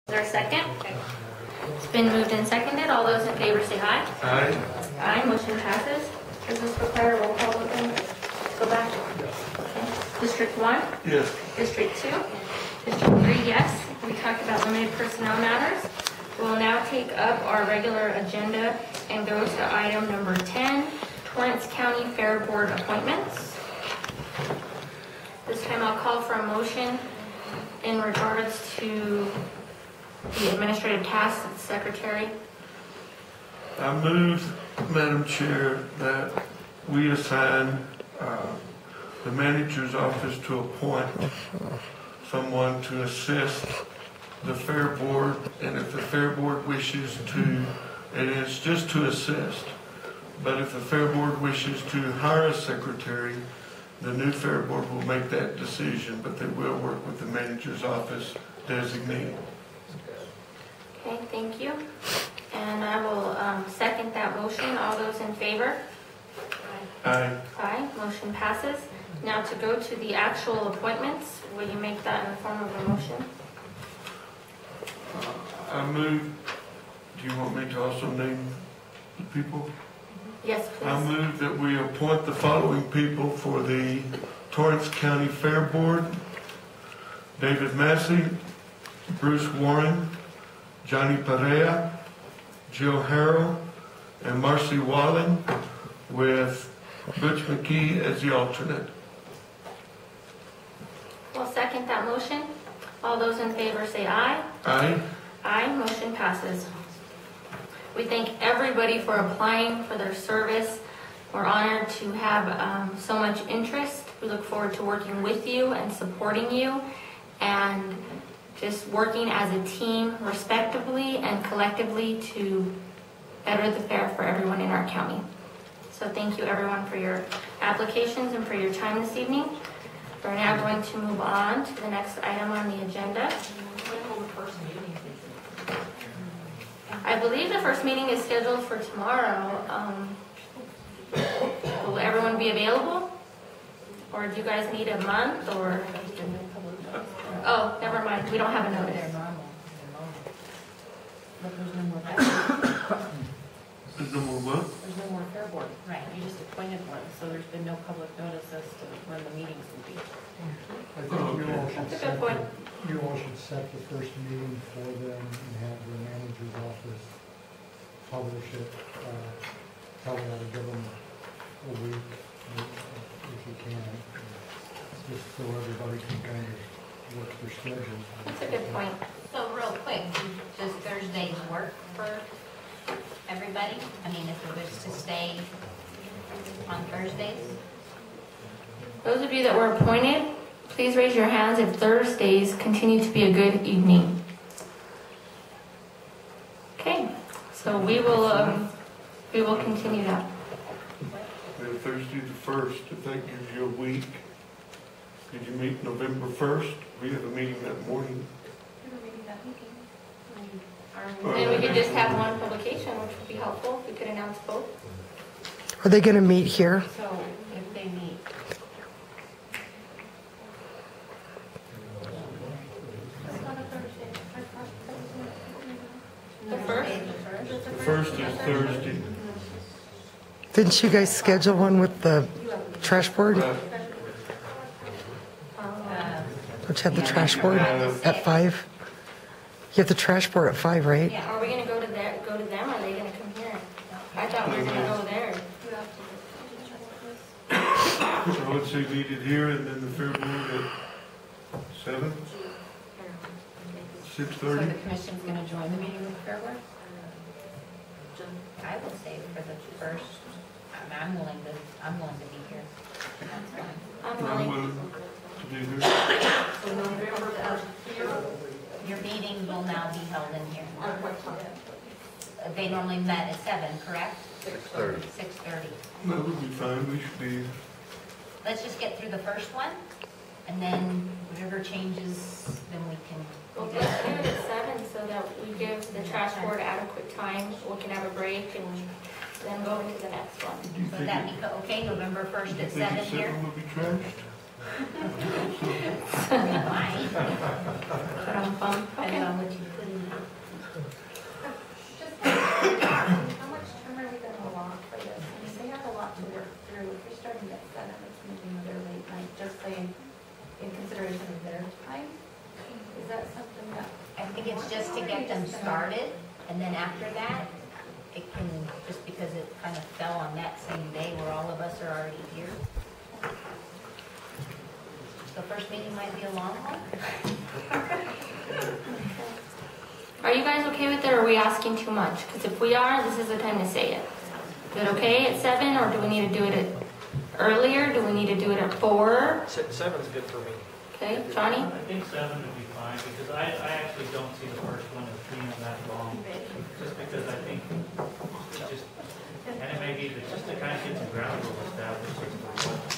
Is there a second? It's been moved and seconded. All those in favor say aye. Aye. Aye. Motion passes. Does this require a roll call vote then? Go back. Okay. District 1? Yes. District 2? District 3, yes. We talked about limited personnel matters. We'll now take up our regular agenda and go to item number 10, Torrance County Fair Board appointments. This time I'll call for a motion in regards to the administrative tasks of the secretary. I move, Madam Chair, that we assign the manager's office to appoint someone to assist the Fair Board, and if the Fair Board wishes to, and it's just to assist, but if the Fair Board wishes to hire a secretary, the new Fair Board will make that decision, but they will work with the manager's office designee. Okay, thank you. And I will second that motion. All those in favor? Aye. Aye. Motion passes. Now to go to the actual appointments, will you make that in the form of a motion? I move, do you want me to also name the people? Yes, please. I move that we appoint the following people for the Torrance County Fair Board: David Massey, Bruce Warren, Johnny Perea, Jill Harrell, and Marcy Wallen, with Butch McKee as the alternate. We'll second that motion. All those in favor say aye. Aye. Aye. Motion passes. We thank everybody for applying for their service. We're honored to have so much interest. We look forward to working with you and supporting you and just working as a team respectively and collectively to better the fair for everyone in our county. So thank you everyone for your applications and for your time this evening. We're now going to move on to the next item on the agenda. I believe the first meeting is scheduled for tomorrow. Will everyone be available? Or do you guys need a month or? Oh, never mind. We don't have a notice. There's no more what? There's no more fair board. Right, you just appointed one, so there's been no public notice as to when the meetings will be. I think you all should That's a good point. You all should set the first meeting for them and have the manager's office publish it. Tell them to give them a week if you can, just so everybody can kind of work their schedules. That's a good point. So real quick, does Thursdays work for everybody? I mean, if it was to stay on Thursdays? Those of you that were appointed, please raise your hands if Thursdays continue to be a good evening. Okay, so we will continue that. We have Thursday the 1st, if that gives you a week. Did you meet November 1st? We have a meeting that morning. Then we could just have one publication, which would be helpful. We could announce both. Are they going to meet here? So if they meet. The first? The 1st is Thursday. Didn't you guys schedule one with the trash board? Don't you have the trash board at 5? You have the trash board at 5, right? Yeah, are we going to go to them, or are they going to come here? I thought we were going to go there. So I would say meet it here and then the Fair Board at 7? So 6:30? the commission's going to join the meeting with the fair board? I would say for the first, I'm willing to be here. That's fine. I'm I'm willing. willing to be here. Your meeting will now be held in here. They normally met at 7, correct? 6:30. 6:30. That would be fine, we should be. Let's just get through the first one, and then whatever changes, then we can. We'll get through it at 7 so that we give the trash board adequate time. We can have a break and then go into the next one. Do you So think that be okay, November 1st at 7 here? 7 will be trashed? Fine. Depends on what you put in think it's just to get them started, and then after that, it can, just because it kind of fell on that same day where all of us are already here. So first meeting might be a long one. Are you guys okay with it, or are we asking too much? Because if we are, this is the time to say it. Is it okay at 7, or do we need to do it at earlier? Do we need to do it at 4? 7's good for me. Okay, Johnny? I think 7 would be fine, because I actually don't see the first one as being that long, just because I think it just, and it may be that just to kind of get the ground rule established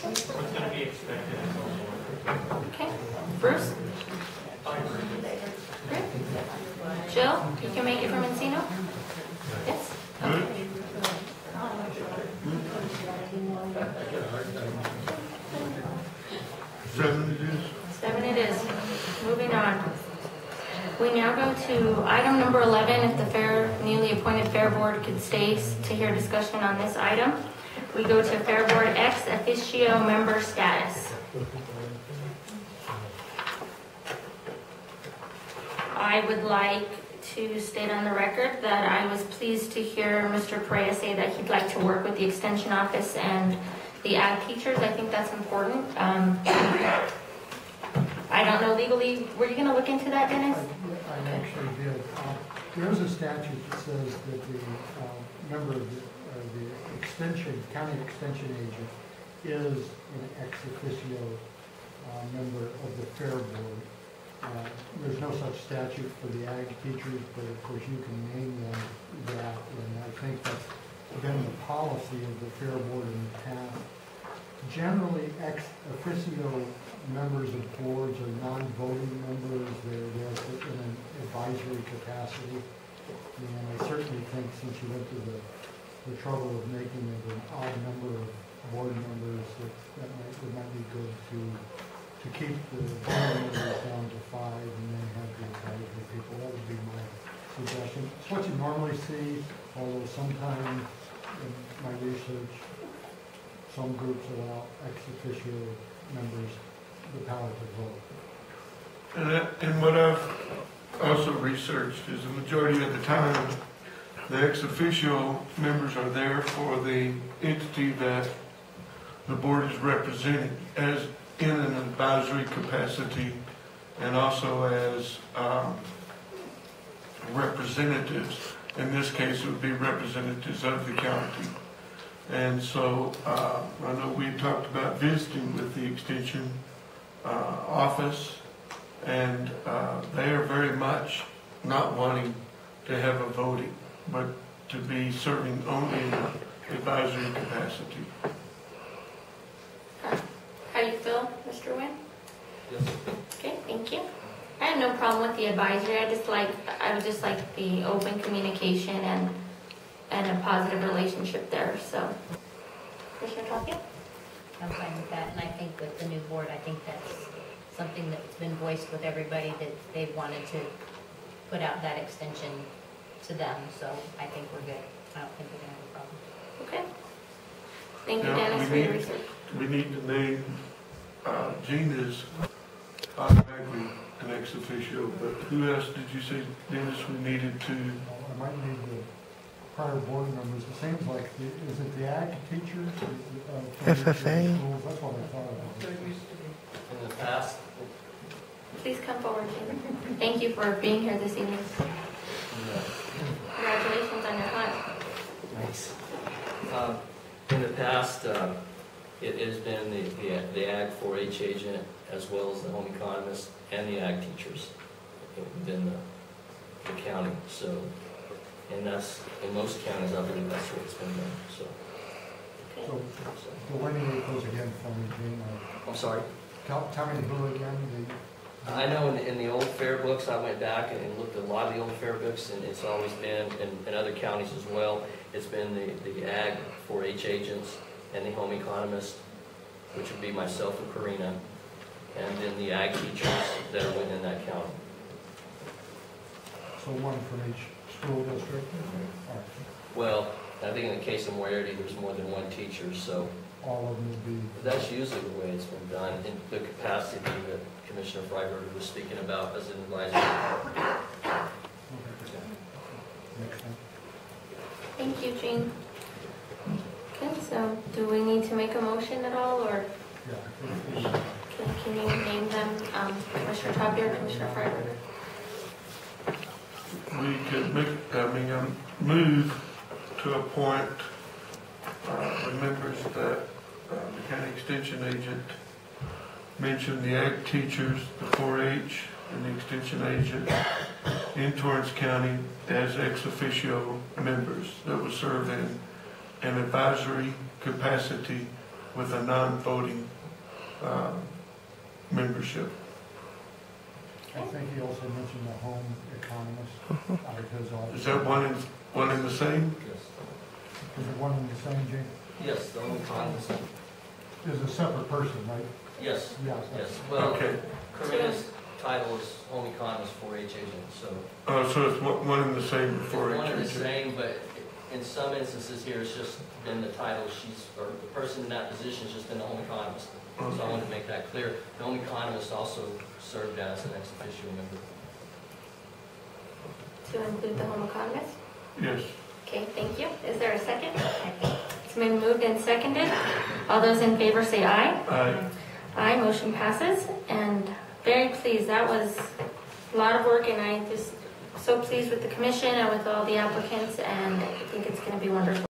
as to what's going to be expected and so forth. Okay. Bruce? Jill, you can make it from Encino? Yes? Okay. Seven it is. 7 it is. Moving on. We now go to item number 11. If the newly appointed Fair Board could stay to hear discussion on this item. We go to Fair Board ex officio member status. I would like to state on the record that I was pleased to hear Mr. Perea say that he'd like to work with the Extension Office and the ag teachers. I think that's important. I don't know legally, were you going to look into that, Dennis? I actually did. There's a statute that says that the member of the extension, county extension agent is an ex officio member of the Fair Board. There's no such statute for the ag teachers, but of course you can name them that, and I think that's been the policy of the Fair Board in the past. Generally, ex officio members of boards are non-voting members. They're there in an advisory capacity. And I certainly think since you went to the trouble of making it an odd number of board members, that might be good to keep the board members down to 5 and then have the advisory people. That would be my suggestion. It's what you normally see, although sometimes in my research, some groups allow ex officio members the power to vote. And what I've also researched is the majority of the time, the ex officio members are there for the entity that the board is representing, as in an advisory capacity, and also as representatives. In this case, it would be representatives of the county. And so I know we talked about visiting with the extension office, and they are very much not wanting to have a voting, but to be serving only in an advisory capacity. How do you feel, Mr. Wynn? Yes. Okay, thank you. I have no problem with the advisory. I would just like the open communication and a positive relationship there, so. Commissioner Tapia? I'm fine with that, and I think with the new board, I think that's something that's been voiced with everybody, that they've wanted to put out that extension to them, so I think we're good. I don't think we're gonna have a problem. Okay. Thank you, Now, Dennis, for your research. We need to name Gene as automatically an ex officio, but who else did you say, Dennis, we needed to? I might need the prior board members. It seems like, is it the ag teachers? FFA. Schools? That's what I thought it was. In the past, Please come forward, Gene. Thank you for being here this evening. Congratulations on your hunt. Nice. In the past, it has been the Ag 4-H agent, as well as the home economist and the ag teachers within the county. So, and that's, in most counties, I believe that's what it's been done, so. Okay. So delineate those again for me, Gene. I'm sorry? Tell me who again? I know in the old fair books, I went back and looked at a lot of the old fair books, and it's always been, in other counties as well, it's been the Ag 4-H agents and the home economist, which would be myself and Karina, and then the ag teachers that are within that county. So one from each school district? All right. Well, I think in the case of Moerity, there's more than one teacher, so All of them would be, that's usually the way it's been done, in the capacity that Commissioner Freiberger was speaking about as an advisor. Gene? Okay, so do we need to make a motion at all, or Yeah. can you name them, Commissioner Tapia, Commissioner Freiberger? We could move to appoint the members that the county extension agent mentioned, the ag teachers, the 4-H, and the extension agent in Torrance County as ex-officio members that will serve in an advisory capacity with a non-voting membership. I think he also mentioned the home economist out of his office. Is that one in the same? Yes. Is it one and the same, Jane? Yes, the home economist. Is a separate person, right? Yes, Yes. yes. Well, Okay. Corinna's title is home economist 4-H agent, so. Oh, so it's one and the same It's for one and the each agent? same, but in some instances here, it's just been the title, or the person in that position has just been the home economist. So I wanted to make that clear. The home economist also served as an ex-officio member. To include the home economist? Yes. Okay, thank you. Is there a second? It's been moved and seconded. All those in favor say aye. Aye. Aye, motion passes. And very pleased, that was a lot of work, and I just so pleased with the commission and with all the applicants, and I think it's going to be wonderful.